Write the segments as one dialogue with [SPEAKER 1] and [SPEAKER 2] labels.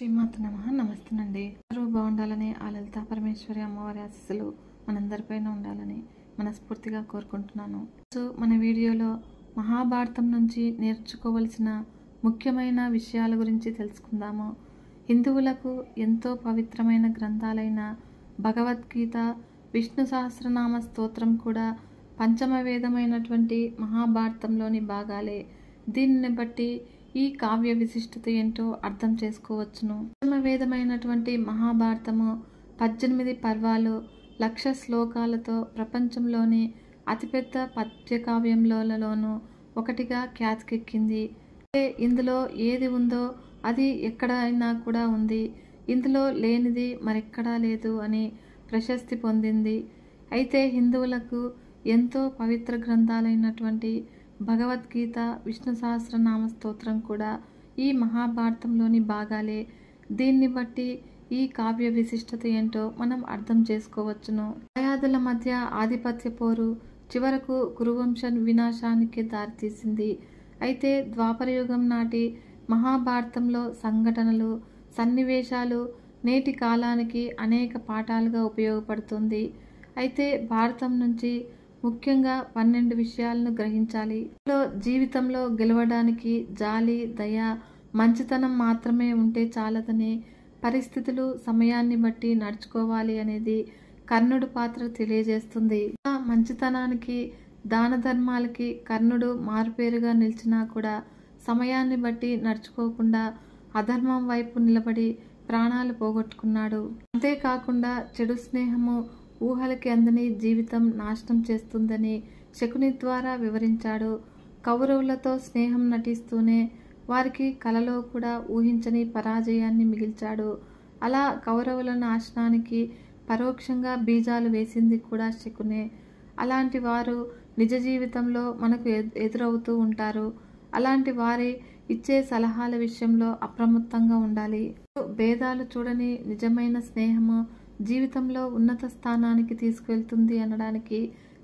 [SPEAKER 1] శ్రీమాత నమః. నమస్తేనండి. అందరూ బాగుండాలని ఆ లలితా పరమేశ్వరి అమ్మవారి ఆశీస్సులు మనందరిపైన ఉండాలని మనస్ఫూర్తిగా కోరుకుంటున్నాను. సో మన వీడియోలో మహాభారతం నుంచి నేర్చుకోవలసిన ముఖ్యమైన విషయాల గురించి తెలుసుకుందాము. హిందువులకు ఎంతో పవిత్రమైన గ్రంథాలైన భగవద్గీత, విష్ణు సహస్రనామ స్తోత్రం కూడా పంచమ వేదమైనటువంటి మహాభారతంలోని భాగాలే. దీనిని బట్టి ఈ కావ్య విశిష్టత ఏంటో అర్థం చేసుకోవచ్చును. పంచమ వేదమైనటువంటి మహాభారతము 18 పర్వాలు, 1,00,000 శ్లోకాలతో ప్రపంచంలోని అతిపెద్ద పద్యకావ్యంలోనూ ఒకటిగా ఖ్యాతికెక్కింది. ఇందులో ఏది ఉందో అది ఎక్కడైనా కూడా ఉంది, ఇందులో లేనిది మరెక్కడా లేదు అని ప్రశస్తి పొందింది. అయితే హిందువులకు ఎంతో పవిత్ర గ్రంథాలైనటువంటి భగవద్గీత, విష్ణు సహస్రనామ స్తోత్రం కూడా ఈ మహాభారతంలోని భాగాలే. దీన్ని బట్టి ఈ కావ్య విశిష్టత ఏంటో మనం అర్థం చేసుకోవచ్చును. దాయాదుల మధ్య ఆధిపత్య పోరు చివరకు కురువంశ వినాశానికి దారితీసింది. అయితే ద్వాపరయుగం నాటి మహాభారతంలో సంఘటనలు, సన్నివేశాలు నేటి కాలానికి అనేక పాఠాలుగా ఉపయోగపడుతుంది. అయితే భారతం నుంచి ముఖ్యంగా 12 విషయాలను గ్రహించాలి. జీవితంలో గెలవడానికి జాలి, దయ, మంచితనం మాత్రమే ఉంటే చాలదని, పరిస్థితులు సమయాన్ని బట్టి నడుచుకోవాలి అనేది కర్ణుడు పాత్ర తెలియజేస్తుంది. మంచితనానికి, దాన ధర్మాలకి కర్ణుడు మారుపేరుగా నిలిచినా కూడా సమయాన్ని బట్టి నడుచుకోకుండా అధర్మం వైపు నిలబడి ప్రాణాలు పోగొట్టుకున్నాడు. అంతేకాకుండా చెడు స్నేహము ఊహలకి అందని జీవితం నాశనం చేస్తుందని శకుని ద్వారా వివరించాడు. కౌరవులతో స్నేహం నటిస్తూనే వారికి కలలో కూడా ఊహించని పరాజయాన్ని మిగిల్చాడు. అలా కౌరవుల నాశనానికి పరోక్షంగా బీజాలు వేసింది కూడా శకునే. అలాంటి వారు నిజ జీవితంలో మనకు ఎదురవుతూ ఉంటారు. అలాంటి వారి ఇచ్చే సలహాల విషయంలో అప్రమత్తంగా ఉండాలి. భేదాలు చూడని నిజమైన స్నేహము జీవితంలో ఉన్నత స్థానానికి తీసుకువెళ్తుంది అనడానికి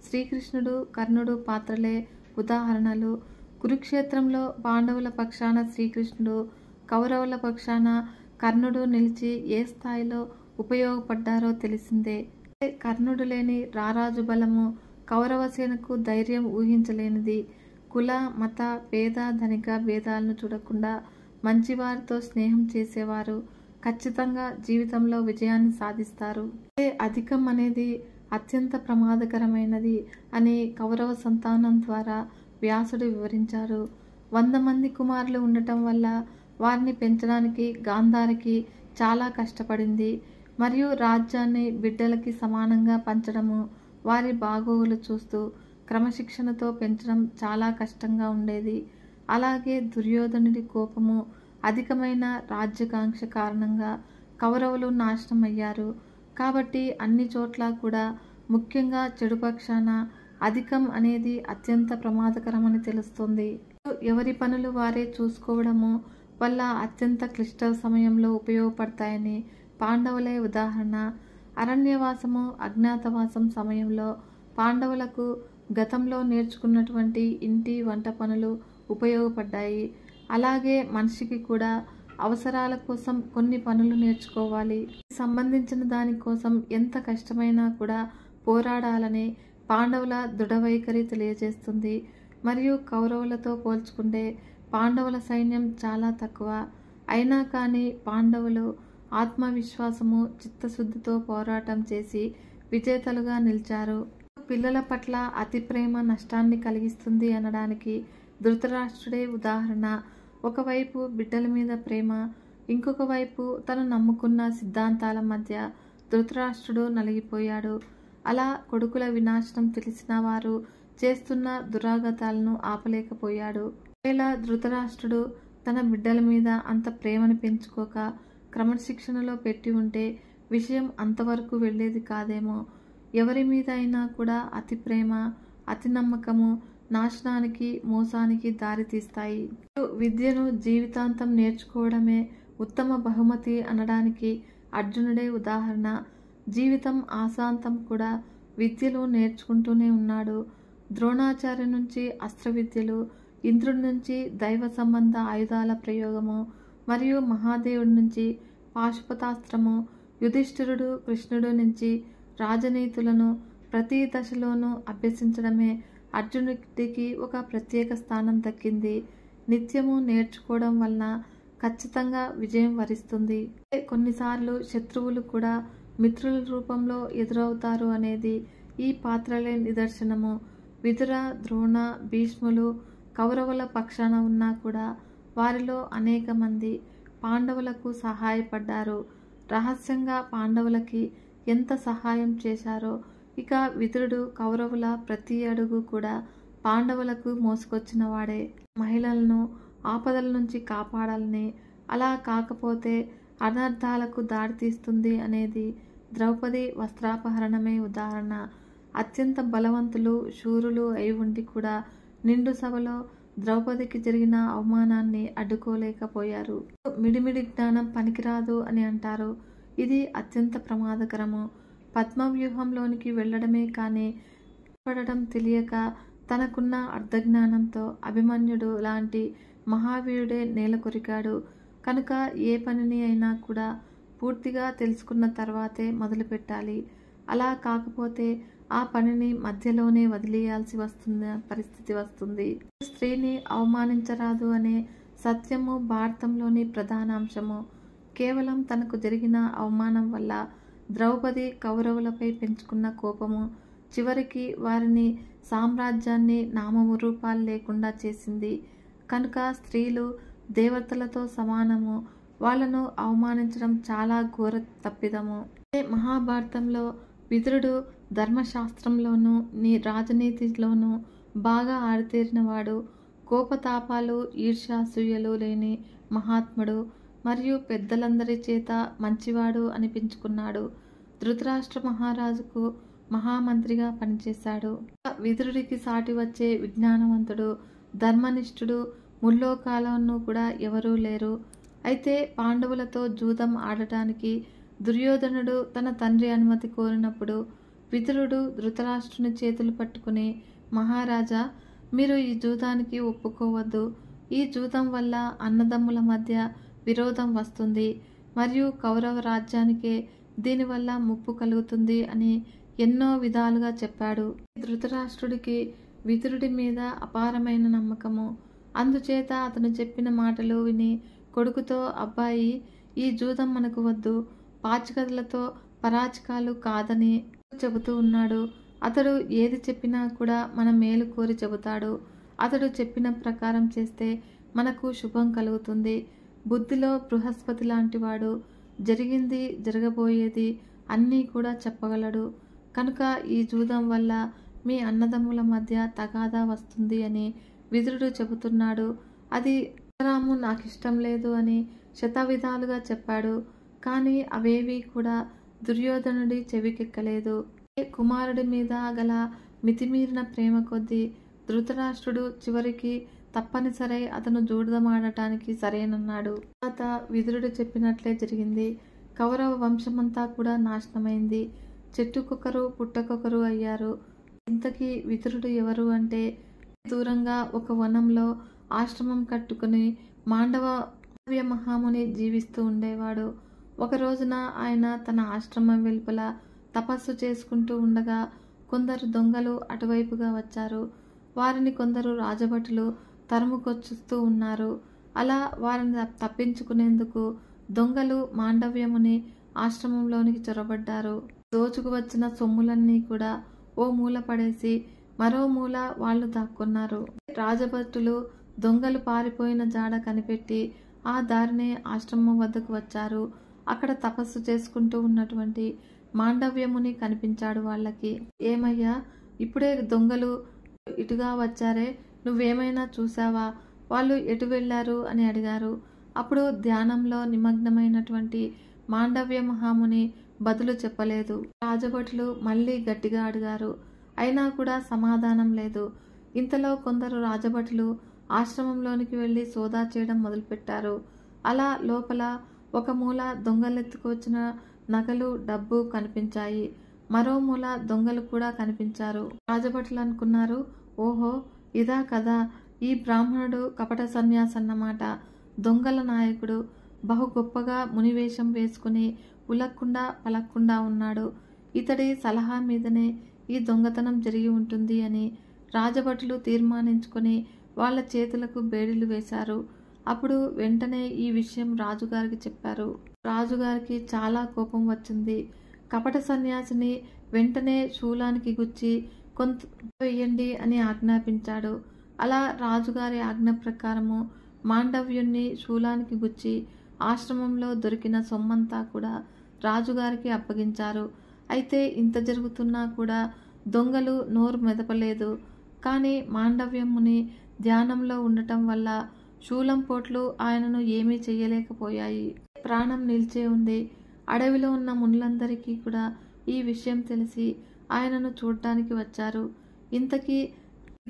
[SPEAKER 1] శ్రీకృష్ణుడు, కర్ణుడు పాత్రలే ఉదాహరణలు. కురుక్షేత్రంలో పాండవుల పక్షాన శ్రీకృష్ణుడు, కౌరవుల పక్షాన కర్ణుడు నిలిచి ఏ స్థాయిలో ఉపయోగపడ్డారో తెలిసిందే. కర్ణుడు లేని రారాజు బలము కౌరవసేనకు ధైర్యం ఊహించలేనిది. కుల, మత, పేద, ధనిక భేదాలను చూడకుండా మంచివారితో స్నేహం చేసేవారు ఖచ్చితంగా జీవితంలో విజయాన్ని సాధిస్తారు. అధికం అనేది అత్యంత ప్రమాదకరమైనది అని కౌరవ సంతానం ద్వారా వ్యాసుడు వివరించారు. 100 మంది కుమారులు ఉండటం వల్ల వారిని పెంచడానికి గాంధారికి చాలా కష్టపడింది. మరియు రాజ్యాన్ని బిడ్డలకి సమానంగా పంచడము, వారి బాగోగులు చూస్తూ క్రమశిక్షణతో పెంచడం చాలా కష్టంగా ఉండేది. అలాగే దుర్యోధనుడి కోపము, అధికమైన రాజ్యకాంక్ష కారణంగా కౌరవులు నాశనం అయ్యారు. కాబట్టి అన్ని చోట్ల కూడా ముఖ్యంగా చెడు పక్షాన అధికం అనేది అత్యంత ప్రమాదకరమని తెలుస్తుంది. ఎవరి పనులు వారే చూసుకోవడము వల్ల అత్యంత క్లిష్ట సమయంలో ఉపయోగపడతాయని పాండవులే ఉదాహరణ. అరణ్యవాసము, అజ్ఞాతవాసం సమయంలో పాండవులకు గతంలో నేర్చుకున్నటువంటి ఇంటి వంట పనులు ఉపయోగపడ్డాయి. అలాగే మనిషికి కూడా అవసరాల కోసం కొన్ని పనులు నేర్చుకోవాలి. సంబంధించిన దానికోసం ఎంత కష్టమైనా కూడా పోరాడాలని పాండవుల దృఢవైఖరి తెలియజేస్తుంది. మరియు కౌరవులతో పోల్చుకుంటే పాండవుల సైన్యం చాలా తక్కువ. అయినా కానీ పాండవులు ఆత్మవిశ్వాసము, చిత్తశుద్ధితో పోరాటం చేసి విజేతలుగా నిలిచారు. పిల్లల పట్ల అతి ప్రేమ నష్టాన్ని కలిగిస్తుంది అనడానికి ధృతరాష్ట్రుడే ఉదాహరణ. ఒకవైపు బిడ్డల మీద ప్రేమ, ఇంకొక వైపు తను నమ్ముకున్న సిద్ధాంతాల మధ్య ధృతరాష్ట్రుడు నలిగిపోయాడు. అలా కొడుకుల వినాశనం తెలిసిన వారు చేస్తున్న దురాగతాలను ఆపలేకపోయాడు. ఒకవేళ ధృతరాష్ట్రుడు తన బిడ్డల మీద అంత ప్రేమను పెంచుకోక క్రమశిక్షణలో పెట్టి ఉంటే విషయం అంతవరకు వెళ్ళేది కాదేమో. ఎవరి మీద అయినా కూడా అతి ప్రేమ, అతి నమ్మకము నాశనానికి, మోసానికి దారితీస్తాయి. విద్యను జీవితాంతం నేర్చుకోవడమే ఉత్తమ బహుమతి అనడానికి అర్జునుడే ఉదాహరణ. జీవితం ఆశాంతం కూడా విద్యలు నేర్చుకుంటూనే ఉన్నాడు. ద్రోణాచార్య నుంచి అస్త్ర విద్యలు, ఇంద్రుడి నుంచి దైవ సంబంధ ఆయుధాల ప్రయోగము, మరియు మహాదేవుడి నుంచి పాశుపతాస్త్రము, యుధిష్ఠిరుడు కృష్ణుడు నుంచి రాజనీతులను ప్రతి దశలోనూ అభ్యసించడమే అర్జునుడికి ఒక ప్రత్యేక స్థానం దక్కింది. నిత్యము నేర్చుకోవడం వలన ఖచ్చితంగా విజయం వరిస్తుంది. కొన్నిసార్లు శత్రువులు కూడా మిత్రుల రూపంలో ఎదురవుతారు అనేది ఈ పాత్రలే నిదర్శనము. విదుర, ద్రోణ, భీష్ములు కౌరవుల పక్షాన ఉన్నా కూడా వారిలో అనేక మంది పాండవులకు సహాయపడ్డారు. రహస్యంగా పాండవులకి ఎంత సహాయం చేశారో. ఇక విదురుడు కౌరవుల ప్రతి అడుగు కూడా పాండవులకు మోసుకొచ్చిన వాడే. మహిళలను ఆపదల నుంచి కాపాడాలని, అలా కాకపోతే అనర్థాలకు దారితీస్తుంది అనేది ద్రౌపది వస్త్రాపహరణమే ఉదాహరణ. అత్యంత బలవంతులు, శూరులు అయి ఉండి కూడా నిండు సభలో ద్రౌపదికి జరిగిన అవమానాన్ని అడ్డుకోలేకపోయారు. మిడిమిడి జ్ఞానం పనికిరాదు అని అంటారు. ఇది అత్యంత ప్రమాదకరము. పద్మవ్యూహంలోనికి వెళ్ళడమే కానీ పడడం తెలియక తనకున్న అర్ధజ్ఞానంతో అభిమన్యుడు లాంటి మహావీరుడే నేల కొరికాడు. కనుక ఏ పనిని అయినా కూడా పూర్తిగా తెలుసుకున్న తర్వాతే మొదలుపెట్టాలి. అలా కాకపోతే ఆ పనిని మధ్యలోనే వదిలేయాల్సి వస్తున్న పరిస్థితి వస్తుంది. స్త్రీని అవమానించరాదు అనే సత్యము భారతంలోని ప్రధాన అంశము. కేవలం తనకు జరిగిన అవమానం వల్ల ద్రౌపది కౌరవులపై పెంచుకున్న కోపము చివరికి వారిని, సామ్రాజ్యాన్ని నామరూపాలు లేకుండా చేసింది. కనుక స్త్రీలు దేవతలతో సమానము. వాళ్లను అవమానించడం చాలా ఘోర తప్పిదము. మహాభారతంలో విదురుడు ధర్మశాస్త్రంలోనూ రాజనీతిలోనూ బాగా ఆరితేరినవాడు. కోపతాపాలు, ఈర్ష్యాసూయలు లేని మహాత్ముడు మరియు పెద్దలందరి చేత మంచివాడు అనిపించుకున్నాడు. ధృతరాష్ట్ర మహారాజుకు మహామంత్రిగా పనిచేశాడు. విదురుడికి సాటి వచ్చే విజ్ఞానవంతుడు, ధర్మనిష్ఠుడు ముల్లోకాలను కూడా ఎవరూ లేరు. అయితే పాండవులతో జూదం ఆడటానికి దుర్యోధనుడు తన తండ్రి అనుమతి కోరినప్పుడు విదురుడు ధృతరాష్ట్రుని చేతులు పట్టుకుని, మహారాజా, మీరు ఈ జూదానికి ఒప్పుకోవద్దు. ఈ జూదం వల్ల అన్నదమ్ముల మధ్య విరోధం వస్తుంది మరియు కౌరవ రాజ్యానికే దీనివల్ల ముప్పు కలుగుతుంది అని ఎన్నో విధాలుగా చెప్పాడు. ధృతరాష్ట్రుడికి విదురుడి మీద అపారమైన నమ్మకము. అందుచేత అతను చెప్పిన మాటలు విని కొడుకుతో, అబ్బాయి, ఈ జూదం మనకు వద్దు, పాచికలతో పరాచికాలు కాదని చెబుతూ ఉన్నాడు. అతడు ఏది చెప్పినా కూడా మన మేలు కోరి చెబుతాడు. అతడు చెప్పిన ప్రకారం చేస్తే మనకు శుభం కలుగుతుంది. బుద్ధిలో బృహస్పతి లాంటివాడు. జరిగింది, జరగబోయేది అన్నీ కూడా చెప్పగలడు. కనుక ఈ జూదం వల్ల మీ అన్నదమ్ముల మధ్య తగాదా వస్తుంది అని విదురుడు చెబుతున్నాడు. అది రాము నాకిష్టం లేదు అని శతవిధాలుగా చెప్పాడు. కానీ అవేవి కూడా దుర్యోధనుడి చెవికెక్కలేదు. కుమారుడి మీద గల మితిమీరిన ప్రేమ కొద్దీ ధృతరాష్ట్రుడు చివరికి తప్పనిసరి అతను జూదమాడటానికి సరేనన్నాడు. తర్వాత విదురుడు చెప్పినట్లే జరిగింది. కౌరవ వంశమంతా కూడా నాశనమైంది. చెట్టుకొకరు పుట్టకొకరు అయ్యారు. ఇంతకీ విదురుడు ఎవరు అంటే, దూరంగా ఒక వనంలో ఆశ్రమం కట్టుకుని మాండవ్య మహాముని జీవిస్తూ ఉండేవాడు. ఒక రోజున ఆయన తన ఆశ్రమం వెలుపల తపస్సు చేసుకుంటూ ఉండగా కొందరు దొంగలు అటువైపుగా వచ్చారు. వారిని కొందరు రాజభటులు తరుముకొచ్చుస్తూ ఉన్నారు. అలా వారిని తప్పించుకునేందుకు దొంగలు మాండవ్యముని ఆశ్రమంలోనికి చొరబడ్డారు. దోచుకు వచ్చిన సొమ్ములన్నీ కూడా ఓ మూల పడేసి మరో మూల వాళ్ళు దాక్కున్నారు. రాజభటులు దొంగలు పారిపోయిన జాడ కనిపెట్టి ఆ దారినే ఆశ్రమం వద్దకు వచ్చారు. అక్కడ తపస్సు చేసుకుంటూ ఉన్నటువంటి మాండవ్యముని కనిపించాడు వాళ్ళకి. ఏమయ్యా, ఇప్పుడే దొంగలు ఇటుగా వచ్చారే, నువ్వేమైనా చూసావా? వాళ్ళు ఎటు వెళ్ళారు అని అడిగారు. అప్పుడు ధ్యానంలో నిమగ్నమైనటువంటి మాండవ్య మహాముని బదులు చెప్పలేదు. రాజభటులు మళ్ళీ గట్టిగా అడిగారు. అయినా కూడా సమాధానం లేదు. ఇంతలో కొందరు రాజభటులు ఆశ్రమంలోనికి వెళ్ళి సోదా చేయడం మొదలుపెట్టారు. అలా లోపల ఒక మూల దొంగలెత్తుకొచ్చిన నగలు, డబ్బు కనిపించాయి. మరో మూల దొంగలు కూడా కనిపించారు. రాజభటులు అనుకున్నారు, ఓహో, ఇదా కదా ఈ బ్రాహ్మణుడు కపట సన్యాసి అన్నమాట. దొంగల నాయకుడు బహు గొప్పగా మునివేషం వేసుకుని ఉలక్కుండా పలక్కుండా ఉన్నాడు. ఇతడి సలహా మీదనే ఈ దొంగతనం జరిగి ఉంటుంది అని రాజభటులు తీర్మానించుకొని వాళ్ళ చేతులకు బేడీలు వేశారు. అప్పుడు వెంటనే ఈ విషయం రాజుగారికి చెప్పారు. రాజుగారికి చాలా కోపం వచ్చింది. కపట సన్యాసిని వెంటనే శూలానికి గుచ్చి కొంత వేయండి అని ఆజ్ఞాపించాడు. అలా రాజుగారి ఆజ్ఞ ప్రకారము మాండవ్యుణ్ణి శూలానికి గుచ్చి ఆశ్రమంలో దొరికిన సొమ్మంతా కూడా రాజుగారికి అప్పగించారు. అయితే ఇంత జరుగుతున్నా కూడా దొంగలు నోరు మెదపలేదు. కానీ మాండవ్యముని ధ్యానంలో ఉండటం వల్ల శూలం పోట్లు ఆయనను ఏమీ చెయ్యలేకపోయాయి. ప్రాణం నిలిచే ఉంది. అడవిలో ఉన్న మునులందరికీ కూడా ఈ విషయం తెలిసి ఆయనను చూడ్డానికి వచ్చారు. ఇంతకీ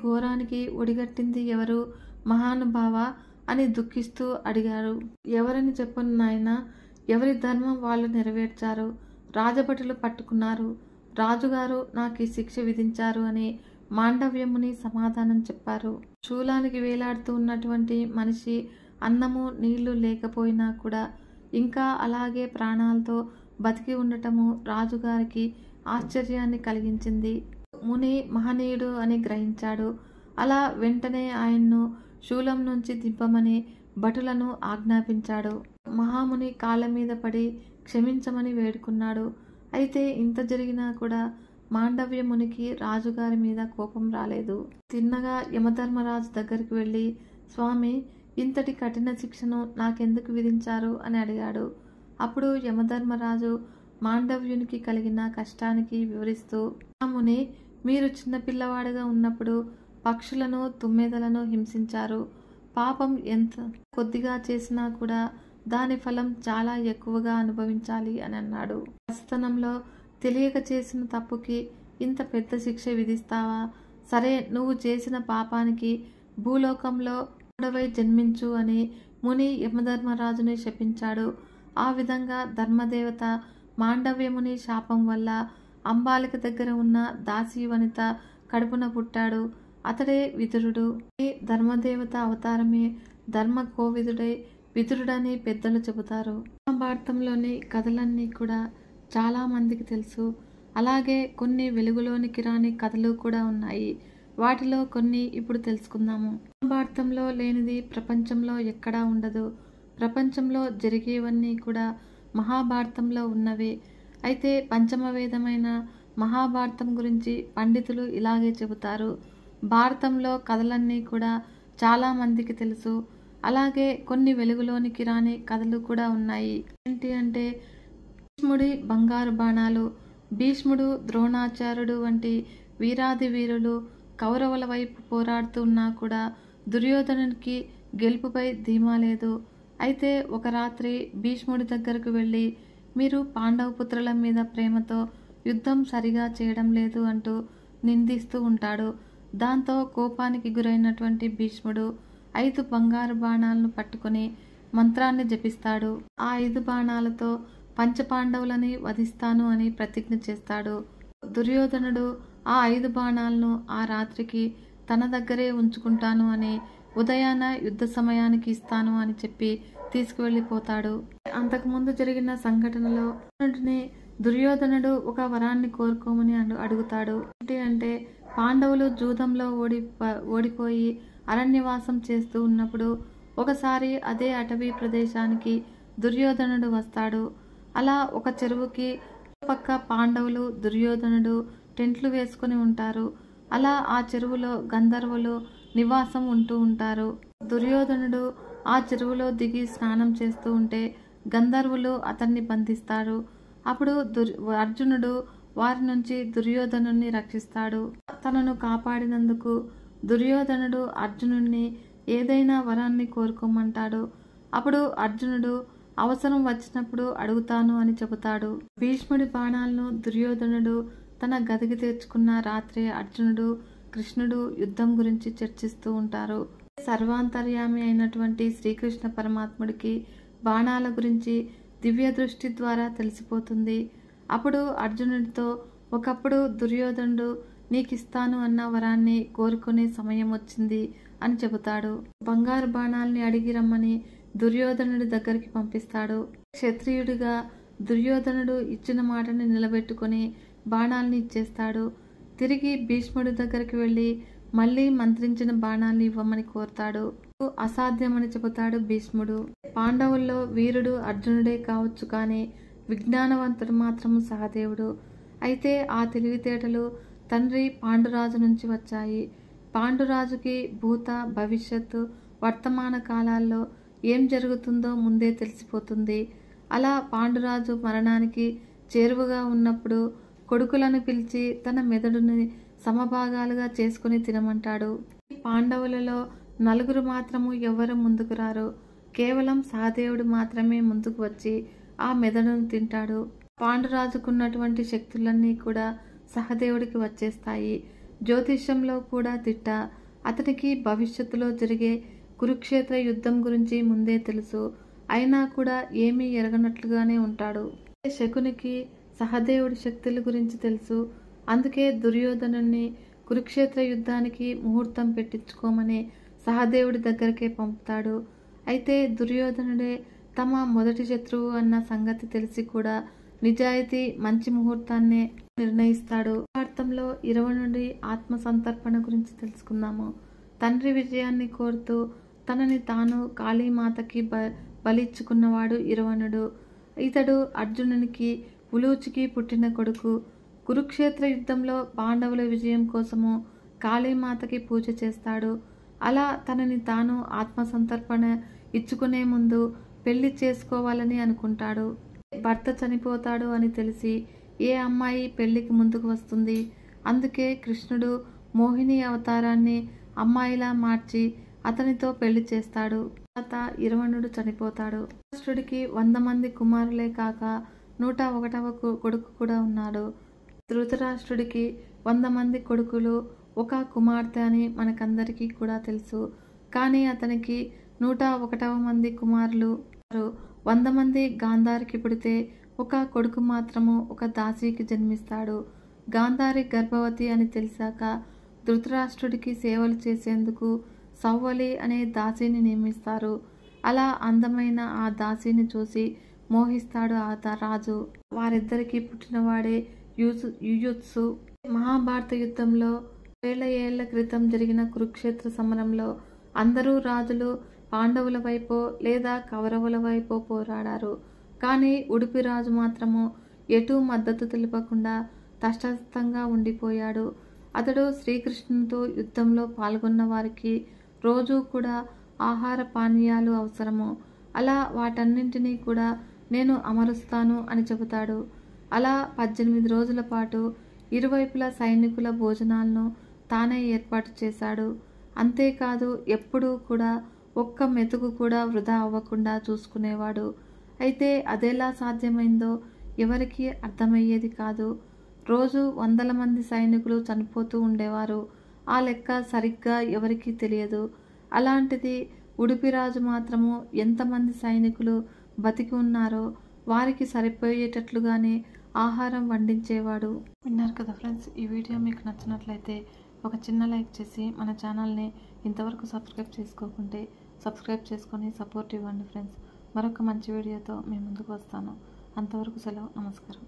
[SPEAKER 1] ఘోరానికి ఒడిగట్టింది ఎవరు మహానుభావ అని దుఃఖిస్తూ అడిగారు. ఎవరని చెప్పను నాయనా, ఎవరి ధర్మం వాళ్ళు నెరవేర్చారు. రాజభటులు పట్టుకున్నారు. రాజుగారు నాకు ఈ శిక్ష విధించారు అని మాండవ్యముని సమాధానం చెప్పారు. శూలానికి వేలాడుతూ ఉన్నటువంటి మనిషి అన్నము నీళ్లు లేకపోయినా కూడా ఇంకా అలాగే ప్రాణాలతో బతికి ఉండటము రాజుగారికి ఆశ్చర్యాన్ని కలిగించింది. ముని మహనీయుడు అని గ్రహించాడు. అలా వెంటనే ఆయన్ను శూలం నుంచి దింపమని భటులను ఆజ్ఞాపించాడు. మహాముని కాళ్ళ మీద పడి క్షమించమని వేడుకున్నాడు. అయితే ఇంత జరిగినా కూడా మాండవ్యమునికి రాజుగారి మీద కోపం రాలేదు. తిన్నగా యమధర్మరాజు దగ్గరికి వెళ్ళి, స్వామి, ఇంతటి కఠిన శిక్షను నాకెందుకు విధించారు అని అడిగాడు. అప్పుడు యమధర్మరాజు మాండవ్యునికి కలిగిన కష్టానికి వివరిస్తూ, ముని, మీరు చిన్నపిల్లవాడుగా ఉన్నప్పుడు పక్షులను తుమ్మెదలను హింసించారు. పాపం ఎంత కొద్దిగా చేసినా కూడా దాని ఫలం చాలా ఎక్కువగా అనుభవించాలి అని అన్నాడు. ప్రస్తుతంలో తెలియక చేసిన తప్పుకి ఇంత పెద్ద శిక్ష విధిస్తావా? సరే, నువ్వు చేసిన పాపానికి భూలోకంలో మూడవై జన్మించు అని ముని యమధర్మరాజుని శపించాడు. ఆ విధంగా ధర్మదేవత మాండవ్యముని శాపం వల్ల అంబాలిక దగ్గర ఉన్న దాసీ వనిత కడుపున పుట్టాడు. అతడే విదురుడు. ఈ ధర్మదేవత అవతారమే ధర్మ కోవిదుడై విదురుడని పెద్దలు చెబుతారు. మహాభారతంలోని కథలన్నీ కూడా చాలా మందికి తెలుసు. అలాగే కొన్ని వెలుగులోనికి రాని కథలు కూడా ఉన్నాయి. వాటిలో కొన్ని ఇప్పుడు తెలుసుకుందాము. మహాభారతంలో లేనిది ప్రపంచంలో ఎక్కడా ఉండదు. ప్రపంచంలో జరిగేవన్నీ కూడా మహాభారతంలో ఉన్నవే. అయితే పంచమ వేదమైన మహాభారతం గురించి పండితులు ఇలాగే చెబుతారు. భారతంలో కథలన్నీ కూడా చాలా మందికి తెలుసు. అలాగే కొన్ని వెలుగులోనికి రాని కథలు కూడా ఉన్నాయి. ఏంటి అంటే, భీష్ముడి బంగారు బాణాలు. భీష్ముడు, ద్రోణాచార్యుడు వంటి వీరాది వీరులు కౌరవుల వైపు పోరాడుతున్నా కూడా దుర్యోధనునికి గెలుపుపై ధీమా లేదు. అయితే ఒక రాత్రి భీష్ముడి దగ్గరకు వెళ్ళి, మీరు పాండవపుత్రుల మీద ప్రేమతో యుద్ధం సరిగా చేయడం లేదు అంటూ నిందిస్తూ ఉంటాడు. దాంతో కోపానికి గురైనటువంటి భీష్ముడు 5 బంగారు బాణాలను పట్టుకుని మంత్రాన్ని జపిస్తాడు. ఆ 5 బాణాలతో పంచపాండవులని వధిస్తాను అని ప్రతిజ్ఞ చేస్తాడు. దుర్యోధనుడు ఆ 5 బాణాలను ఆ రాత్రికి తన దగ్గరే ఉంచుకుంటాను అని, ఉదయాన యుద్ధ సమయానికి ఇస్తాను అని చెప్పి తీసుకువెళ్ళిపోతాడు. అంతకుముందు జరిగిన సంఘటనలో దుర్యోధనుడు ఒక వరాన్ని కోరుకోమని అడుగుతాడు. ఏంటి అంటే, పాండవులు జూదంలో ఓడిపోయి అరణ్యవాసం చేస్తూ ఉన్నప్పుడు ఒకసారి అదే అటవీ ప్రదేశానికి దుర్యోధనుడు వస్తాడు. అలా ఒక చెరువుకి పక్క పాండవులు, దుర్యోధనుడు టెంట్లు వేసుకుని ఉంటారు. అలా ఆ చెరువులో గంధర్వులు నివాసం ఉంటూ ఉంటారు. దుర్యోధనుడు ఆ చెరువులో దిగి స్నానం చేస్తూ ఉంటే గంధర్వులు అతన్ని బంధిస్తారు. అప్పుడు అర్జునుడు వారి నుంచి దుర్యోధనుని రక్షిస్తాడు. తనను కాపాడినందుకు దుర్యోధనుడు అర్జునుడిని ఏదైనా వరాన్ని కోరుకోమంటాడు. అప్పుడు అర్జునుడు అవసరం వచ్చినప్పుడు అడుగుతాను అని చెబుతాడు. భీష్ముడి బాణాలను దుర్యోధనుడు తన గదికి తెచ్చుకున్న రాత్రి అర్జునుడు, కృష్ణుడు యుద్ధం గురించి చర్చిస్తూ ఉంటారు. సర్వాంతర్యామి అయినటువంటి శ్రీకృష్ణ పరమాత్ముడికి బాణాల గురించి దివ్య దృష్టి ద్వారా తెలిసిపోతుంది. అప్పుడు అర్జునుడితో, ఒకప్పుడు దుర్యోధనుడు నీకిస్తాను అన్న వరాన్ని కోరుకునే సమయం వచ్చింది అని చెబుతాడు. బంగారు బాణాల్ని అడిగి రమ్మని దుర్యోధనుడి దగ్గరికి పంపిస్తాడు. క్షత్రియుడిగా దుర్యోధనుడు ఇచ్చిన మాటని నిలబెట్టుకొని బాణాల్ని ఇచ్చేస్తాడు. తిరిగి భీష్ముడి దగ్గరికి వెళ్ళి మళ్ళీ మంత్రించిన బాణాల్ని ఇవ్వమని కోరుతాడు. అసాధ్యమని చెబుతాడు భీష్ముడు. పాండవుల్లో వీరుడు అర్జునుడే కావచ్చు, కానీ విజ్ఞానవంతుడు మాత్రము సహదేవుడు. అయితే ఆ తెలివితేటలు తండ్రి పాండురాజు నుంచి వచ్చాయి. పాండురాజుకి భూత, భవిష్యత్తు, వర్తమాన కాలాల్లో ఏం జరుగుతుందో ముందే తెలిసిపోతుంది. అలా పాండురాజు మరణానికి చేరువగా ఉన్నప్పుడు కొడుకులను పిలిచి తన మెదడుని సమభాగాలుగా చేసుకుని తినమంటాడు. పాండవులలో నలుగురు మాత్రము ఎవరు ముందుకు రారు. కేవలం సహదేవుడు మాత్రమే ముందుకు వచ్చి ఆ మెదడును తింటాడు. పాండురాజుకున్నటువంటి శక్తులన్నీ కూడా సహదేవుడికి వచ్చేస్తాయి. జ్యోతిష్యంలో కూడా దిట్ట. అతనికి భవిష్యత్తులో జరిగే కురుక్షేత్ర యుద్ధం గురించి ముందే తెలుసు. అయినా కూడా ఏమీ ఎరగనట్లుగానే ఉంటాడు. శకునికి సహదేవుడి శక్తుల గురించి తెలుసు. అందుకే దుర్యోధనుని కురుక్షేత్ర యుద్ధానికి ముహూర్తం పెట్టించుకోమని సహదేవుడి దగ్గరికే పంపుతాడు. అయితే దుర్యోధనుడే తమ మొదటి శత్రువు అన్న సంగతి తెలిసి కూడా నిజాయితీ మంచి ముహూర్తాన్నే నిర్ణయిస్తాడు. భారతంలో ఇరవణుడి ఆత్మ సంతర్పణ గురించి తెలుసుకుందాము. తండ్రి విజయాన్ని కోరుతూ తనని తాను కాళీమాతకి బలిచ్చుకున్నవాడు ఇరవణుడు. ఇతడు అర్జునునికి ఉలూచికి పుట్టిన కొడుకు. కురుక్షేత్ర యుద్ధంలో పాండవుల విజయం కోసము కాళీమాతకి పూజ చేస్తాడు. అలా తనని తాను ఆత్మసంతర్పణ ఇచ్చుకునే ముందు పెళ్లి చేసుకోవాలని అనుకుంటాడు. భర్త చనిపోతాడు అని తెలిసి ఏ అమ్మాయి పెళ్లికి ముందుకు వస్తుంది? అందుకే కృష్ణుడు మోహిని అవతారాన్ని అమ్మాయిలా మార్చి అతనితో పెళ్లి చేస్తాడు. తర్వాత ఇరవణుడు చనిపోతాడు. ధృతరాష్ట్రుడికి 100 మంది కుమారులే కాక 101వ కొడుకు కూడా ఉన్నాడు. ధృతరాష్ట్రుడికి 100 మంది కొడుకులు, ఒక కుమార్తె అని మనకందరికీ కూడా తెలుసు. కానీ అతనికి 101వ మంది కుమారులు. 100 మంది గాంధారికి పుడితే ఒక కొడుకు మాత్రము ఒక దాసీకి జన్మిస్తాడు. గాంధారి గర్భవతి అని తెలిసాక ధృతరాష్ట్రుడికి సేవలు చేసేందుకు సవ్వలి అనే దాసీని నియమిస్తారు. అలా అందమైన ఆ దాసీని చూసి మోహిస్తాడు ఆ రాజు. వారిద్దరికీ పుట్టినవాడే యుయుత్సు. మహాభారత యుద్ధంలో వేల ఏళ్ల క్రితం జరిగిన కురుక్షేత్ర సమరంలో అందరూ రాజులు పాండవుల వైపో లేదా కౌరవుల వైపో పోరాడారు. కానీ ఉడిపి రాజు మాత్రము ఎటూ మద్దతు తెలుపకుండా తటస్థంగా ఉండిపోయాడు. అతడు శ్రీకృష్ణునితో యుద్ధంలో పాల్గొన్న వారికి రోజూ కూడా ఆహార పానీయాలు అవసరము. అలా వాటన్నింటినీ కూడా నేను అమరుస్తాను అని చెబుతాడు. అలా 18 రోజుల పాటు ఇరువైపుల సైనికుల భోజనాలను తానే ఏర్పాటు చేశాడు. అంతేకాదు ఎప్పుడూ కూడా ఒక్క మెతుకు కూడా వృధా అవ్వకుండా చూసుకునేవాడు. అయితే అదెలా సాధ్యమైందో ఎవరికీ అర్థమయ్యేది కాదు. రోజు 100 మంది సైనికులు చనిపోతూ ఉండేవారు. ఆ లెక్క సరిగ్గా ఎవరికీ తెలియదు. అలాంటిది ఉడిపిరాజు మాత్రము ఎంతమంది సైనికులు బతికి ఉన్నారో వారికి సరిపోయేటట్లుగానే ఆహారం వండించేవాడు. విన్నారు కదా ఫ్రెండ్స్, ఈ వీడియో మీకు నచ్చినట్లయితే ఒక చిన్న లైక్ చేసి మన ఛానల్ని ఇంతవరకు సబ్స్క్రైబ్ చేసుకోకుంటే సబ్స్క్రైబ్ చేసుకొని సపోర్ట్ ఇవ్వండి ఫ్రెండ్స్. మరొక మంచి వీడియోతో మీ ముందుకు వస్తాను. అంతవరకు సెలవు. నమస్కారం.